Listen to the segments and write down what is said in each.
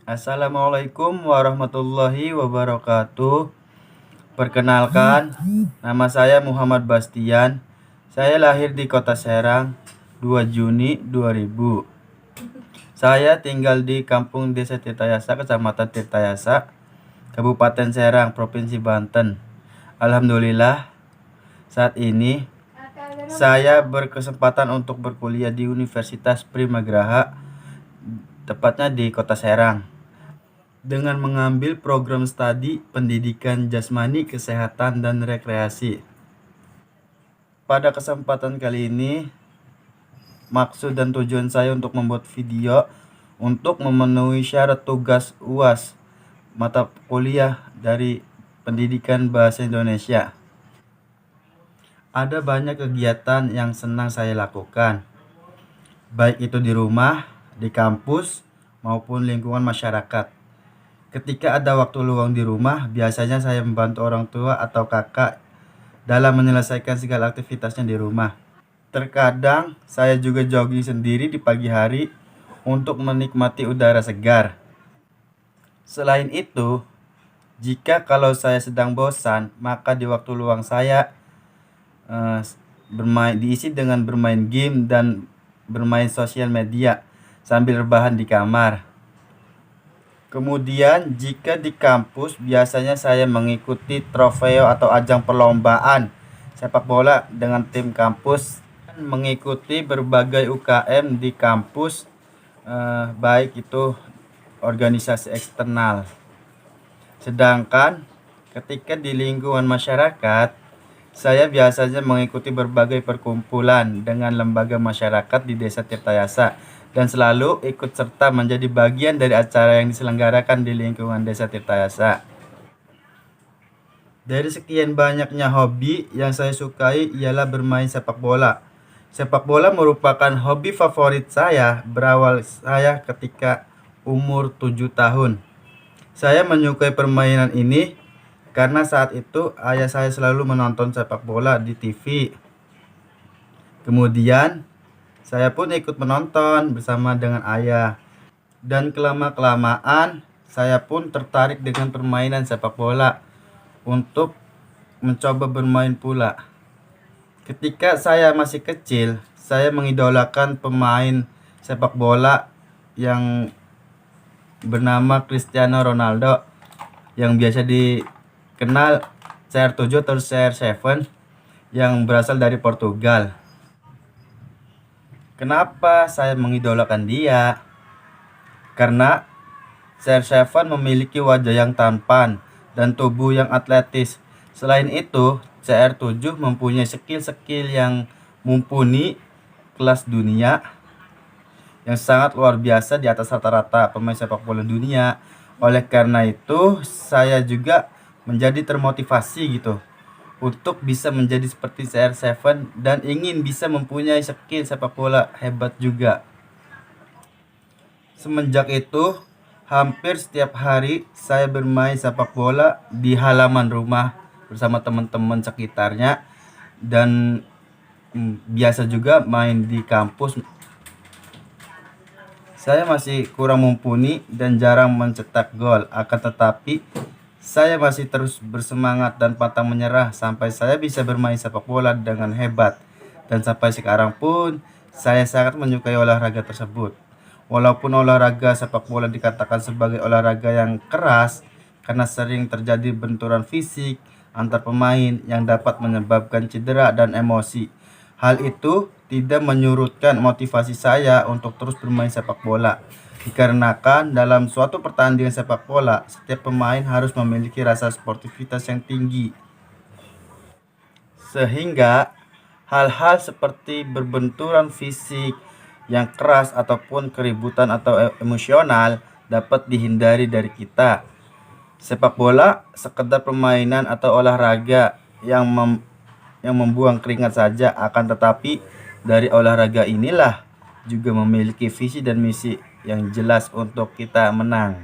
Assalamualaikum warahmatullahi wabarakatuh. Perkenalkan, nama saya Muhammad Bastian. Saya lahir di Kota Serang 2 Juni 2000. Saya tinggal di Kampung Desa Tirtayasa, Kecamatan Tirtayasa, Kabupaten Serang, Provinsi Banten. Alhamdulillah, saat ini saya berkesempatan untuk berkuliah di Universitas Primagraha, tepatnya di Kota Serang, dengan mengambil program studi pendidikan jasmani, kesehatan, dan rekreasi. Pada kesempatan kali ini, maksud dan tujuan saya untuk membuat video untuk memenuhi syarat tugas UAS mata kuliah dari pendidikan bahasa Indonesia. Ada banyak kegiatan yang senang saya lakukan, baik itu di rumah, di kampus, maupun lingkungan masyarakat. Ketika ada waktu luang di rumah, biasanya saya membantu orang tua atau kakak dalam menyelesaikan segala aktivitasnya di rumah. Terkadang saya juga jogging sendiri di pagi hari untuk menikmati udara segar. Selain itu, kalau saya sedang bosan, maka di waktu luang saya diisi dengan bermain game dan bermain sosial media sambil rebahan di kamar. Kemudian jika di kampus, biasanya saya mengikuti trofeo atau ajang perlombaan sepak bola dengan tim kampus, mengikuti berbagai UKM di kampus, baik itu organisasi eksternal. Sedangkan ketika di lingkungan masyarakat, saya biasanya mengikuti berbagai perkumpulan dengan lembaga masyarakat di Desa Tirtayasa dan selalu ikut serta menjadi bagian dari acara yang diselenggarakan di lingkungan Desa Tirtayasa. Dari sekian banyaknya hobi yang saya sukai ialah bermain sepak bola. Sepak bola merupakan hobi favorit saya berawal saya ketika umur 7 tahun. Saya menyukai permainan ini karena saat itu ayah saya selalu menonton sepak bola di TV. Kemudian saya pun ikut menonton bersama dengan ayah. Dan kelamaan saya pun tertarik dengan permainan sepak bola untuk mencoba bermain pula. Ketika saya masih kecil, saya mengidolakan pemain sepak bola yang bernama Cristiano Ronaldo, yang biasa dikenal CR7 atau CR7, yang berasal dari Portugal. Kenapa saya mengidolakan dia? Karena CR7 memiliki wajah yang tampan dan tubuh yang atletis. Selain itu, CR7 mempunyai skill-skill yang mumpuni kelas dunia, yang sangat luar biasa di atas rata-rata pemain sepak bola dunia. Oleh karena itu, saya juga menjadi termotivasi gitu untuk bisa menjadi seperti CR7 dan ingin bisa mempunyai skill sepak bola hebat juga. Semenjak itu, hampir setiap hari saya bermain sepak bola di halaman rumah bersama teman-teman sekitarnya, dan biasa juga main di kampus. Saya masih kurang mumpuni dan jarang mencetak gol, akan tetapi saya masih terus bersemangat dan pantang menyerah sampai saya bisa bermain sepak bola dengan hebat. Dan sampai sekarang pun saya sangat menyukai olahraga tersebut. Walaupun olahraga sepak bola dikatakan sebagai olahraga yang keras karena sering terjadi benturan fisik antar pemain yang dapat menyebabkan cedera dan emosi. Hal itu tidak menyurutkan motivasi saya untuk terus bermain sepak bola. Dikarenakan dalam suatu pertandingan sepak bola, setiap pemain harus memiliki rasa sportivitas yang tinggi. Sehingga hal-hal seperti berbenturan fisik yang keras ataupun keributan atau emosional dapat dihindari dari kita. Sepak bola sekedar permainan atau olahraga yang membuang keringat saja, akan tetapi dari olahraga inilah juga memiliki visi dan misi yang jelas untuk kita menang.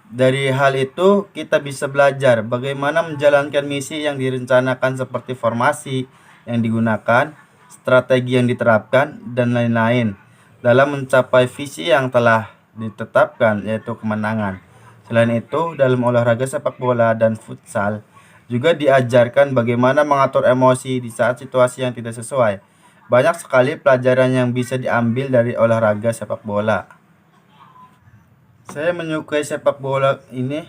Dari hal itu kita bisa belajar bagaimana menjalankan misi yang direncanakan, seperti formasi yang digunakan, strategi yang diterapkan, dan lain-lain dalam mencapai visi yang telah ditetapkan, yaitu kemenangan. Selain itu, dalam olahraga sepak bola dan futsal juga diajarkan bagaimana mengatur emosi di saat situasi yang tidak sesuai. Banyak sekali pelajaran yang bisa diambil dari olahraga sepak bola. Saya menyukai sepak bola ini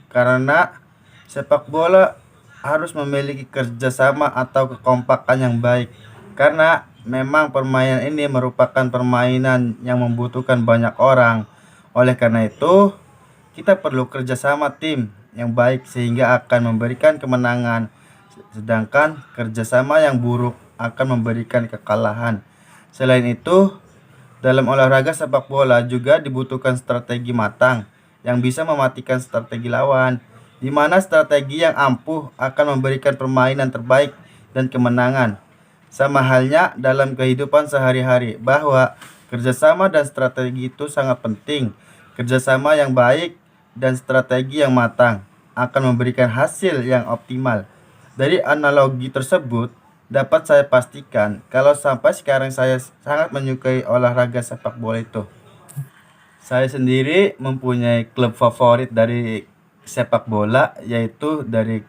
karena sepak bola harus memiliki kerjasama atau kekompakan yang baik. Karena memang permainan ini merupakan permainan yang membutuhkan banyak orang. Oleh karena itu, kita perlu kerjasama tim yang baik sehingga akan memberikan kemenangan. Sedangkan kerjasama yang buruk akan memberikan kekalahan. Selain itu, dalam olahraga sepak bola juga dibutuhkan strategi matang yang bisa mematikan strategi lawan, di mana strategi yang ampuh akan memberikan permainan terbaik dan kemenangan. Sama halnya dalam kehidupan sehari-hari, bahwa kerjasama dan strategi itu sangat penting. Kerjasama yang baik dan strategi yang matang akan memberikan hasil yang optimal. Dari analogi tersebut, dapat saya pastikan kalau sampai sekarang saya sangat menyukai olahraga sepak bola itu. Saya sendiri mempunyai klub favorit dari sepak bola, yaitu dari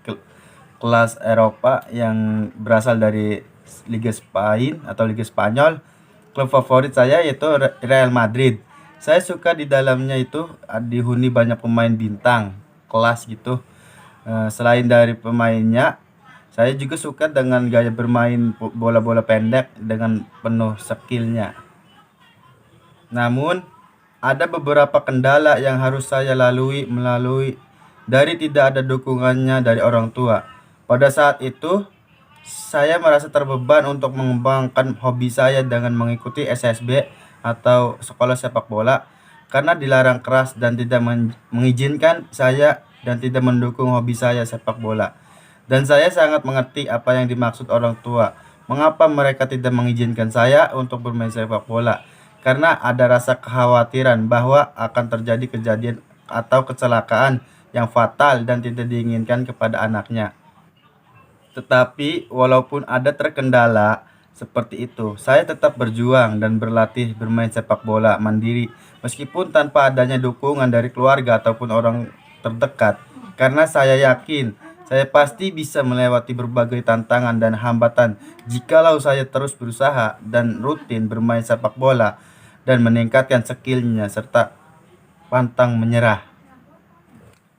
kelas Eropa yang berasal dari Liga Spain atau Liga Spanyol. Klub favorit saya yaitu Real Madrid. Saya suka di dalamnya itu dihuni banyak pemain bintang kelas gitu. Selain dari pemainnya, saya juga suka dengan gaya bermain bola-bola pendek dengan penuh skillnya. Namun, ada beberapa kendala yang harus saya melalui dari tidak ada dukungannya dari orang tua. Pada saat itu, saya merasa terbeban untuk mengembangkan hobi saya dengan mengikuti SSB atau sekolah sepak bola karena dilarang keras dan tidak mengizinkan saya dan tidak mendukung hobi saya sepak bola. Dan saya sangat mengerti apa yang dimaksud orang tua. Mengapa mereka tidak mengizinkan saya untuk bermain sepak bola? Karena ada rasa kekhawatiran bahwa akan terjadi kejadian atau kecelakaan yang fatal dan tidak diinginkan kepada anaknya. Tetapi walaupun ada terkendala seperti itu, saya tetap berjuang dan berlatih bermain sepak bola mandiri meskipun tanpa adanya dukungan dari keluarga ataupun orang terdekat. Karena saya yakin saya pasti bisa melewati berbagai tantangan dan hambatan jikalau saya terus berusaha dan rutin bermain sepak bola dan meningkatkan skillnya serta pantang menyerah.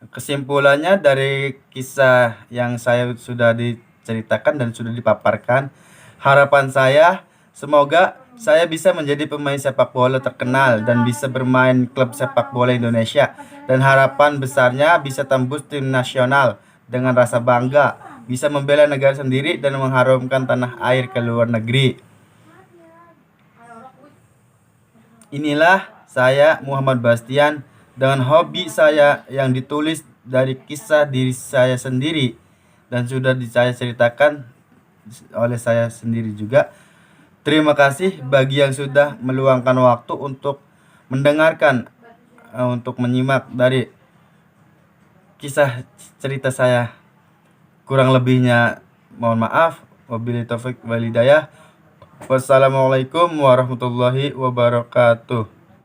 Kesimpulannya dari kisah yang saya sudah diceritakan dan sudah dipaparkan, harapan saya semoga saya bisa menjadi pemain sepak bola terkenal dan bisa bermain klub sepak bola Indonesia, dan harapan besarnya bisa tembus tim nasional dengan rasa bangga, bisa membela negara sendiri dan mengharumkan tanah air ke luar negeri. Inilah saya Muhammad Bastian dengan hobi saya yang ditulis dari kisah diri saya sendiri dan sudah saya ceritakan oleh saya sendiri juga. Terima kasih bagi yang sudah meluangkan waktu untuk mendengarkan, untuk menyimak dari kisah cerita saya. Kurang lebihnya mohon maaf. Wabillahi taufik wal hidayah. Wassalamualaikum warahmatullahi wabarakatuh.